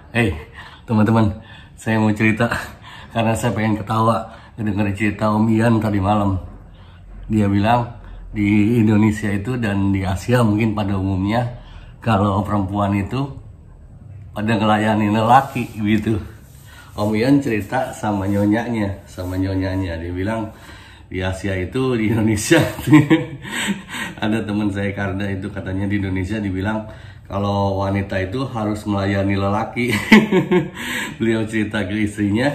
Hey teman-teman, saya mau cerita karena saya pengen ketawa dengerin cerita Om Ian tadi malam. Dia bilang di Indonesia itu dan di Asia mungkin pada umumnya kalau perempuan itu pada ngelayani lelaki gitu. Om Ian cerita sama nyonyanya, dia bilang di Asia itu di Indonesia ada teman saya Karda itu katanya di Indonesia dibilang kalau wanita itu harus melayani lelaki. Beliau cerita ke istrinya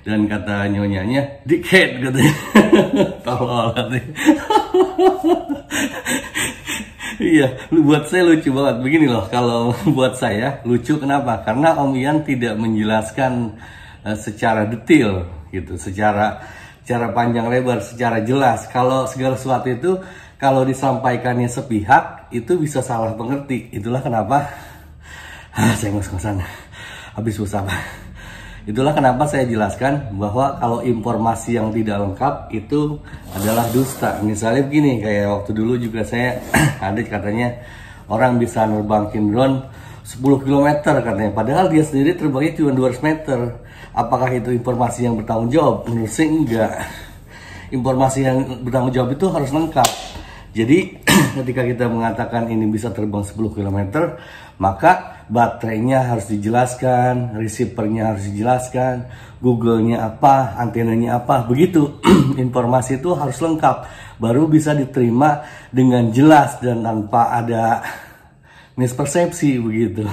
dan kata nyonyanya dickhead katanya. Tolol katanya. Iya, buat saya lucu banget. Begini loh, kalau buat saya lucu kenapa? Karena Om Ian tidak menjelaskan secara detail gitu, secara panjang lebar, secara jelas. Kalau segala sesuatu itu kalau disampaikannya sepihak itu bisa salah mengerti. Itulah kenapa saya ngos-ngosan habis usap. Itulah kenapa saya jelaskan bahwa kalau informasi yang tidak lengkap itu adalah dusta. Misalnya begini, kayak waktu dulu juga saya ada katanya orang bisa nerbangin drone 10 km katanya, padahal dia sendiri terbangnya cuma 200 meter. Apakah itu informasi yang bertanggung jawab? Menurut saya enggak. Informasi yang bertanggung jawab itu harus lengkap. Jadi ketika kita mengatakan ini bisa terbang 10 km, maka baterainya harus dijelaskan, receivernya harus dijelaskan, Google-nya apa, antenanya apa, begitu. Informasi itu harus lengkap, baru bisa diterima dengan jelas dan tanpa ada mispersepsi begitu.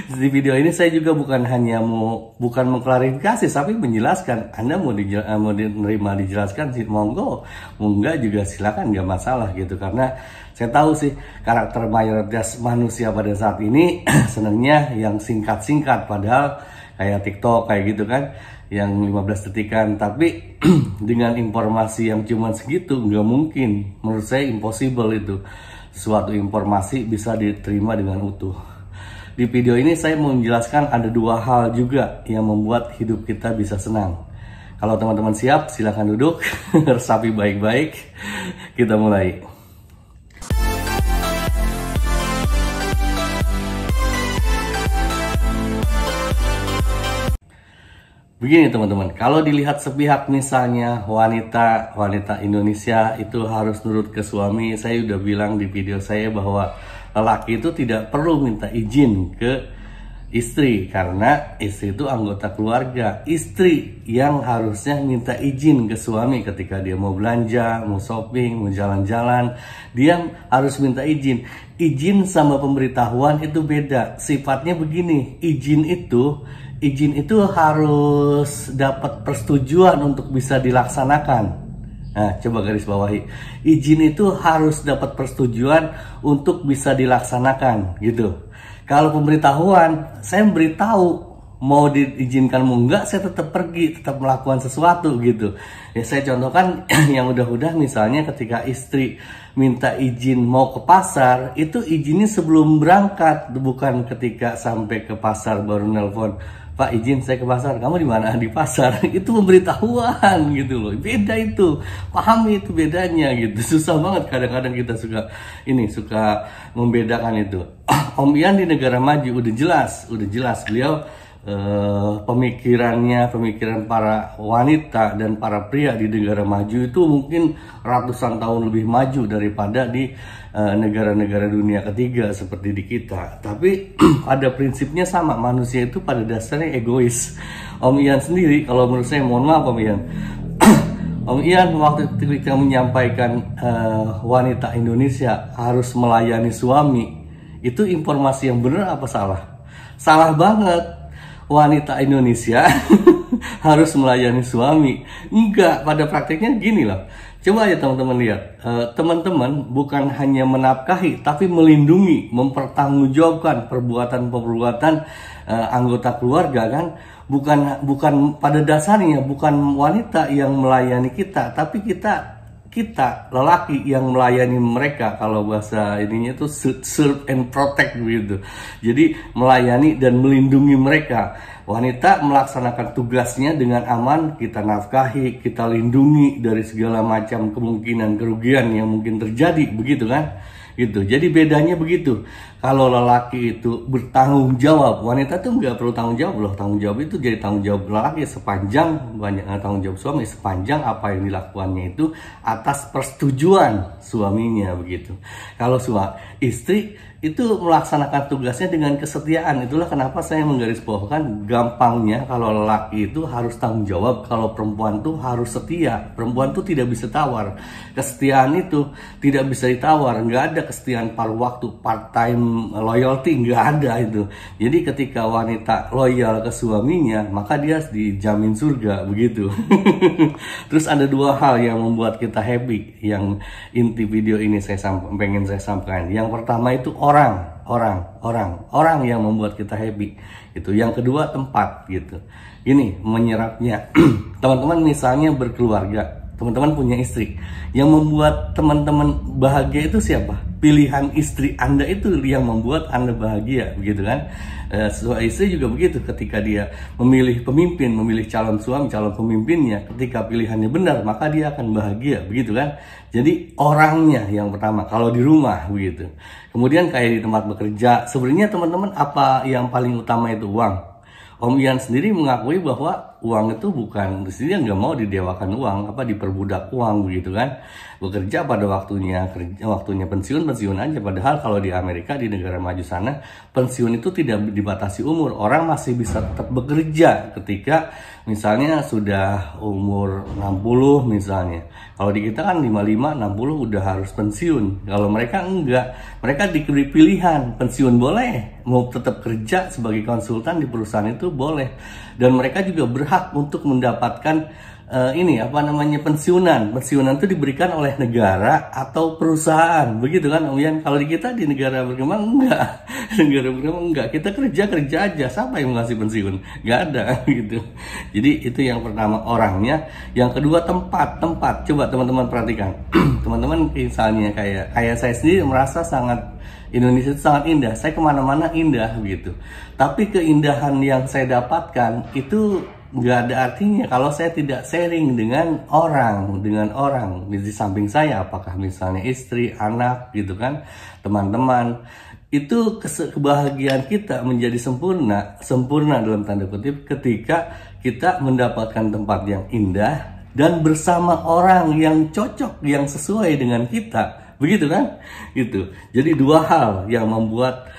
Di video ini saya juga bukan mengklarifikasi, tapi menjelaskan. Anda mau menerima dijelaskan sih monggo, mau enggak juga silakan, nggak masalah gitu. Karena saya tahu sih karakter mayoritas manusia pada saat ini senangnya yang singkat-singkat, padahal kayak TikTok kayak gitu kan, yang 15 detikan. Tapi dengan informasi yang cuma segitu nggak mungkin, menurut saya impossible itu suatu informasi bisa diterima dengan utuh. Di video ini saya mau menjelaskan ada dua hal juga yang membuat hidup kita bisa senang. Kalau teman-teman siap, silahkan duduk, resapi baik-baik, kita mulai. Begini teman-teman, kalau dilihat sepihak misalnya wanita Indonesia itu harus nurut ke suami. Saya udah bilang di video saya bahwa lelaki itu tidak perlu minta izin ke istri karena istri itu anggota keluarga. Istri yang harusnya minta izin ke suami ketika dia mau belanja, mau shopping, mau jalan-jalan, dia harus minta izin. Izin sama pemberitahuan itu beda. Sifatnya begini, izin itu harus dapat persetujuan untuk bisa dilaksanakan. Nah, coba garis bawahi. Izin itu harus dapat persetujuan untuk bisa dilaksanakan, gitu. Kalau pemberitahuan, saya beritahu mau diizinkan mau enggak, saya tetap pergi, tetap melakukan sesuatu, gitu. Ya, saya contohkan yang udah-udah misalnya ketika istri minta izin mau ke pasar, itu izinnya sebelum berangkat, bukan ketika sampai ke pasar baru nelpon. Pak, izin saya ke pasar. Kamu di mana? Di pasar. Itu pemberitahuan gitu loh. Beda itu. Pahami itu bedanya gitu. Susah banget kadang-kadang kita suka membedakan itu. Om Ian di negara maju udah jelas beliau pemikiran para wanita dan para pria di negara maju itu mungkin ratusan tahun lebih maju daripada di negara-negara dunia ketiga seperti di kita. Tapi ada prinsipnya sama, manusia itu pada dasarnya egois. Om Ian sendiri, kalau menurut saya, mohon maaf Om Ian, Om Ian waktu ketika menyampaikan wanita Indonesia harus melayani suami, itu informasi yang benar apa salah? Salah banget. Wanita Indonesia harus melayani suami. Enggak, pada prakteknya gini loh. Coba aja teman-teman lihat. Teman-teman bukan hanya menafkahi, tapi melindungi, mempertanggungjawabkan perbuatan-perbuatan anggota keluarga kan. Bukan pada dasarnya bukan wanita yang melayani kita, tapi kita lelaki yang melayani mereka. Kalau bahasa ininya itu serve and protect gitu. Jadi melayani dan melindungi mereka. Wanita melaksanakan tugasnya dengan aman, kita nafkahi, kita lindungi dari segala macam kemungkinan kerugian yang mungkin terjadi, begitu kan? gitu. Jadi bedanya begitu. Kalau lelaki itu bertanggung jawab, wanita tuh nggak perlu tanggung jawab loh. Tanggung jawab itu jadi tanggung jawab lelaki sepanjang banyak tanggung jawab suami sepanjang apa yang dilakukannya itu atas persetujuan suaminya begitu. Kalau istri itu melaksanakan tugasnya dengan kesetiaan. Itulah kenapa saya menggarisbawakan gampangnya kalau lelaki itu harus tanggung jawab, kalau perempuan itu harus setia. Perempuan itu tidak bisa tawar. Kesetiaan itu tidak bisa ditawar. Nggak ada kesetiaan paruh waktu, part time loyalty, nggak ada itu. Jadi ketika wanita loyal ke suaminya, maka dia dijamin surga begitu. Terus ada dua hal yang membuat kita happy, yang inti video ini pengen saya sampaikan. Yang pertama itu orang yang membuat kita happy. Itu yang kedua tempat gitu. Ini menyerapnya. Teman-teman misalnya berkeluarga, teman-teman punya istri. Yang membuat teman-teman bahagia itu siapa? Pilihan istri Anda itu yang membuat Anda bahagia, begitu kan? Istri juga begitu, ketika dia memilih pemimpin, memilih calon suami, calon pemimpinnya, ketika pilihannya benar, maka dia akan bahagia, begitu kan? Jadi orangnya yang pertama, kalau di rumah begitu. Kemudian kayak di tempat bekerja, sebenarnya teman-teman apa yang paling utama itu uang. Om Ian sendiri mengakui bahwa uang itu bukan, dia nggak mau didewakan uang, diperbudak uang begitu kan. Bekerja pada waktunya pensiun aja. Padahal kalau di Amerika, di negara maju sana, pensiun itu tidak dibatasi umur. Orang masih bisa tetap bekerja ketika misalnya sudah umur 60 misalnya. Kalau di kita kan 55, 60 udah harus pensiun. Kalau mereka enggak, mereka diberi pilihan, pensiun boleh, mau tetap kerja sebagai konsultan di perusahaan itu boleh. Dan mereka juga berhak untuk mendapatkan pensiunan. Pensiunan itu diberikan oleh negara atau perusahaan, begitu kan Om Ian? Kalau di kita, di negara berkembang enggak. Negara berkembang enggak, kita kerja aja, siapa yang ngasih pensiun? Nggak ada gitu. Jadi itu yang pertama, orangnya. Yang kedua tempat. Coba teman-teman perhatikan. Teman-teman misalnya kayak saya sendiri merasa Indonesia itu sangat indah. Saya kemana-mana indah gitu. Tapi keindahan yang saya dapatkan itu nggak ada artinya kalau saya tidak sharing dengan orang di samping saya, apakah misalnya istri, anak gitu kan, teman-teman. Itu kebahagiaan kita menjadi sempurna dalam tanda kutip ketika kita mendapatkan tempat yang indah dan bersama orang yang cocok, yang sesuai dengan kita, begitu kan? Gitu. Jadi dua hal yang membuat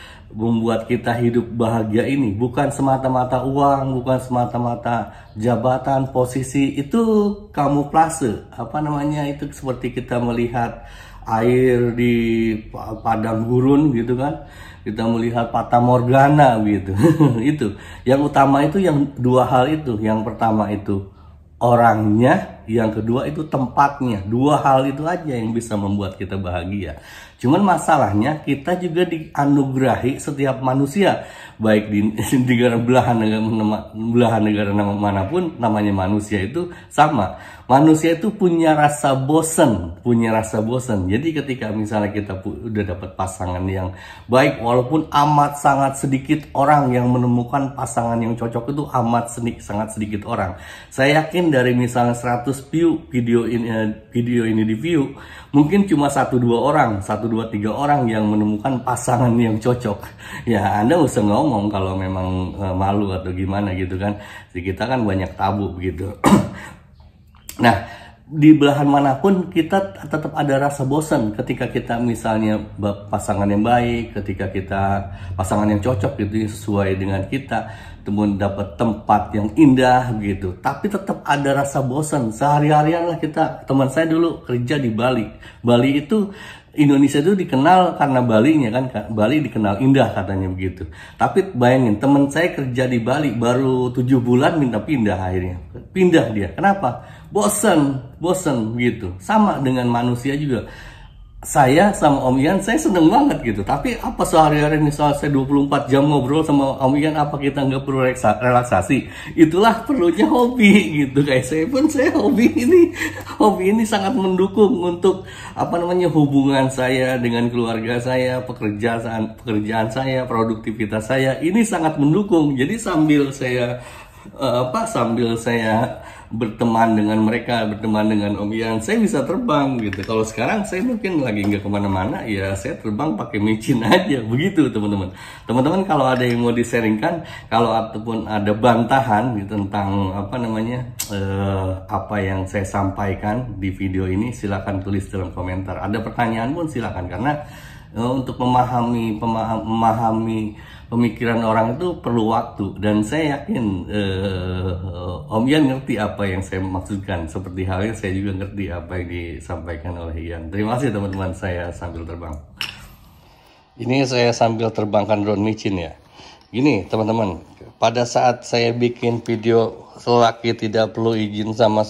kita hidup bahagia ini, bukan semata-mata uang, bukan semata-mata jabatan, posisi. Itu kamuflase, itu seperti kita melihat air di padang gurun gitu kan, kita melihat fata morgana gitu. Itu yang utama, itu yang dua hal itu. Yang pertama itu orangnya, yang kedua itu tempatnya. Dua hal itu aja yang bisa membuat kita bahagia. Cuman masalahnya kita juga dianugerahi, setiap manusia, baik di belahan negara manapun, namanya manusia itu sama. Manusia itu punya rasa bosen. Jadi ketika misalnya kita udah dapat pasangan yang baik, walaupun amat sangat sedikit orang yang menemukan pasangan yang cocok, itu sangat sedikit orang. Saya yakin dari misalnya 100 view video ini di view, mungkin cuma 1-2 orang, 1-2-3 orang yang menemukan pasangan yang cocok. Ya Anda usah ngomong kalau memang malu atau gimana gitu kan. Jadi kita kan banyak tabu begitu. Nah, di belahan manapun kita tetap ada rasa bosan ketika kita misalnya pasangan yang baik, ketika kita pasangan yang cocok gitu, sesuai dengan kita, kemudian dapat tempat yang indah gitu. Tapi tetap ada rasa bosan. Sehari-harian lah kita, teman saya dulu kerja di Bali. Bali itu, Indonesia itu dikenal karena Balinya kan, Bali dikenal indah katanya begitu. Tapi bayangin, teman saya kerja di Bali baru 7 bulan minta pindah akhirnya. Pindah dia. Kenapa? Bosan gitu. Sama dengan manusia juga. Saya sama Om Ian, saya seneng banget gitu. Tapi apa sehari-hari misalnya saya 24 jam ngobrol sama Om Ian, apa kita nggak perlu relaksasi? Itulah perlunya hobi gitu. Kayak saya hobi ini sangat mendukung untuk hubungan saya dengan keluarga saya, pekerjaan saya, produktivitas saya. Ini sangat mendukung. Jadi sambil saya sambil saya berteman dengan mereka, berteman dengan Om Ian, saya bisa terbang gitu. Kalau sekarang saya mungkin lagi nggak kemana-mana, ya saya terbang pakai micin aja, begitu teman-teman. Teman-teman kalau ada yang mau disaringkan, kalau ataupun ada bantahan gitu, tentang apa yang saya sampaikan di video ini, silakan tulis dalam komentar. Ada pertanyaan pun silakan, karena untuk memahami pemikiran orang itu perlu waktu, dan saya yakin Om Ian ngerti apa yang saya maksudkan, seperti halnya saya juga ngerti apa yang disampaikan oleh Ian. Terima kasih teman-teman, saya sambil terbang. Ini saya sambil terbangkan drone micin ya. Gini teman-teman, pada saat saya bikin video lelaki tidak perlu izin sama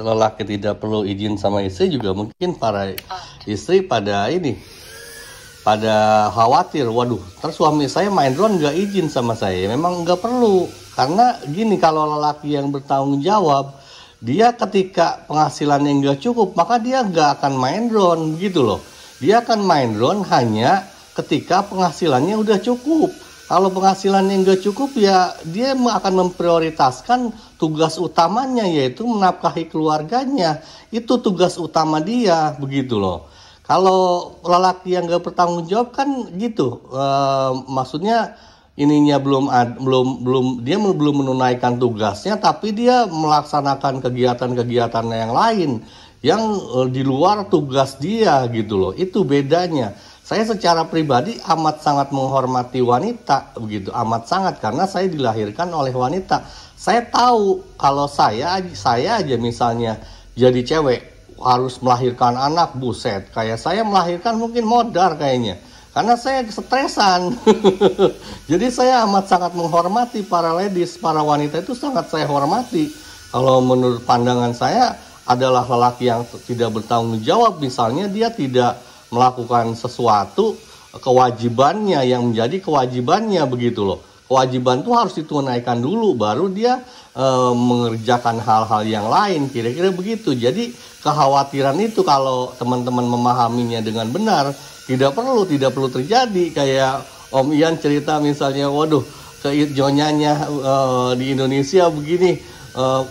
lelaki tidak perlu izin sama istri, juga mungkin para istri pada khawatir, waduh, terus suami saya main drone nggak izin sama saya. Memang nggak perlu, karena gini, kalau lelaki yang bertanggung jawab, dia ketika penghasilannya nggak cukup, maka dia nggak akan main drone gitu loh. Dia akan main drone hanya ketika penghasilannya udah cukup. Kalau penghasilannya nggak cukup, ya dia akan memprioritaskan tugas utamanya, yaitu menafkahi keluarganya. Itu tugas utama dia, begitu loh. Kalau lelaki yang nggak bertanggung jawab kan gitu, maksudnya ininya dia belum menunaikan tugasnya, tapi dia melaksanakan kegiatan-kegiatan yang lain yang di luar tugas dia gitu loh. Itu bedanya. Saya secara pribadi amat sangat menghormati wanita, begitu, amat sangat, karena saya dilahirkan oleh wanita. Saya tahu kalau saya aja misalnya jadi cewek harus melahirkan anak, buset, kayak saya melahirkan mungkin modar kayaknya, karena saya stresan. Jadi saya amat sangat menghormati para ladies, para wanita itu sangat saya hormati. Kalau menurut pandangan saya adalah lelaki yang tidak bertanggung jawab, misalnya dia tidak melakukan sesuatu kewajibannya yang menjadi kewajibannya, begitu loh. Kewajiban itu harus ditunaikan dulu, baru dia mengerjakan hal-hal yang lain, kira-kira begitu. Jadi kekhawatiran itu kalau teman-teman memahaminya dengan benar, tidak perlu terjadi. Kayak Om Ian cerita misalnya, waduh, nyonyanya di Indonesia begini,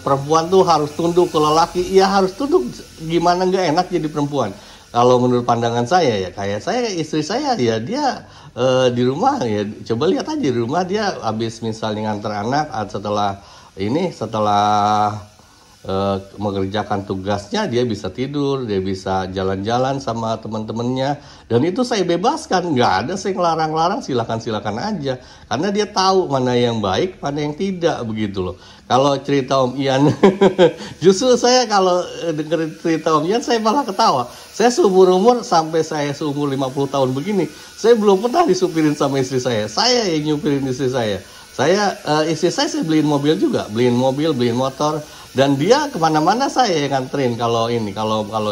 perempuan tuh harus tunduk ke lelaki. Ya harus tunduk, gimana nggak enak jadi perempuan. Kalau menurut pandangan saya ya, kayak saya, istri saya ya, dia di rumah ya, coba lihat aja di rumah dia habis misalnya nganter anak, setelah mengerjakan tugasnya, dia bisa tidur, dia bisa jalan-jalan sama teman-temannya, dan itu saya bebaskan, nggak ada saya ngelarang-larang, silakan aja, karena dia tahu mana yang baik, mana yang tidak, begitu loh. Kalau cerita Om Ian, justru saya kalau dengerin cerita Om Ian, saya malah ketawa. Saya seumur umur sampai saya seumur 50 tahun begini, saya belum pernah disupirin sama istri saya yang nyupirin istri saya. Istri saya beliin mobil juga, beliin motor, dan dia kemana-mana saya yang nganterin kalau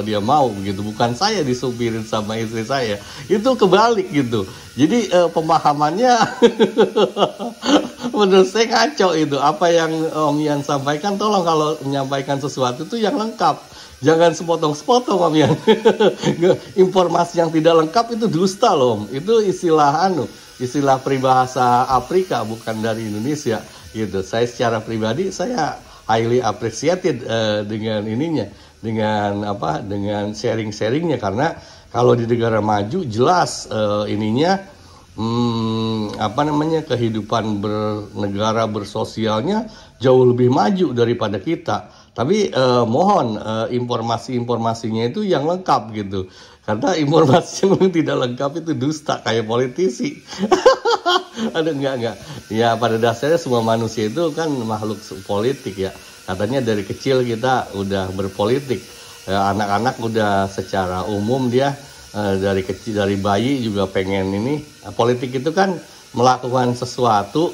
dia mau, begitu. Bukan saya disupirin sama istri saya, itu kebalik gitu. Jadi pemahamannya menurut saya ngaco itu. Apa yang Om Ian sampaikan, tolong kalau menyampaikan sesuatu itu yang lengkap, jangan sepotong-sepotong Om Ian. Informasi yang tidak lengkap itu dusta loh, itu istilah peribahasa Afrika, bukan dari Indonesia gitu. Saya secara pribadi saya highly appreciated dengan sharing-sharingnya, karena kalau di negara maju jelas kehidupan bernegara bersosialnya jauh lebih maju daripada kita. Tapi mohon informasinya itu yang lengkap gitu, karena informasi yang tidak lengkap itu dusta, kayak politisi. Aduh, enggak. Ya pada dasarnya semua manusia itu kan makhluk politik ya. Katanya dari kecil kita udah berpolitik. Anak-anak udah secara umum dia dari kecil, dari bayi juga pengen ini. Politik itu kan melakukan sesuatu,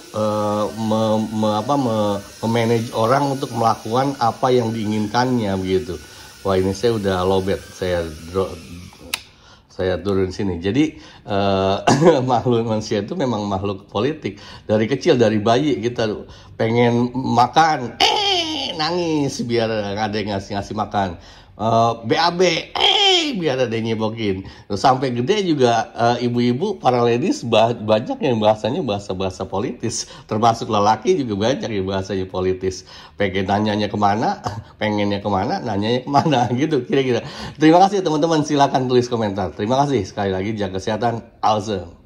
memanage orang untuk melakukan apa yang diinginkannya, begitu. Wah, ini saya udah lowbat, saya turun sini. Jadi makhluk manusia itu memang makhluk politik. Dari kecil, dari bayi kita pengen makan, nangis biar ada yang ngasih makan. BAB, biar ada yang nyebokin. Terus sampai gede juga ibu-ibu, para ladies banyak yang bahasanya bahasa-bahasa politis. Termasuk lelaki juga banyak yang bahasanya politis. Pengen nanyanya kemana, pengennya kemana, nanyanya kemana gitu kira-kira. Terima kasih teman-teman, silakan tulis komentar. Terima kasih sekali lagi, jaga kesehatan, awesome.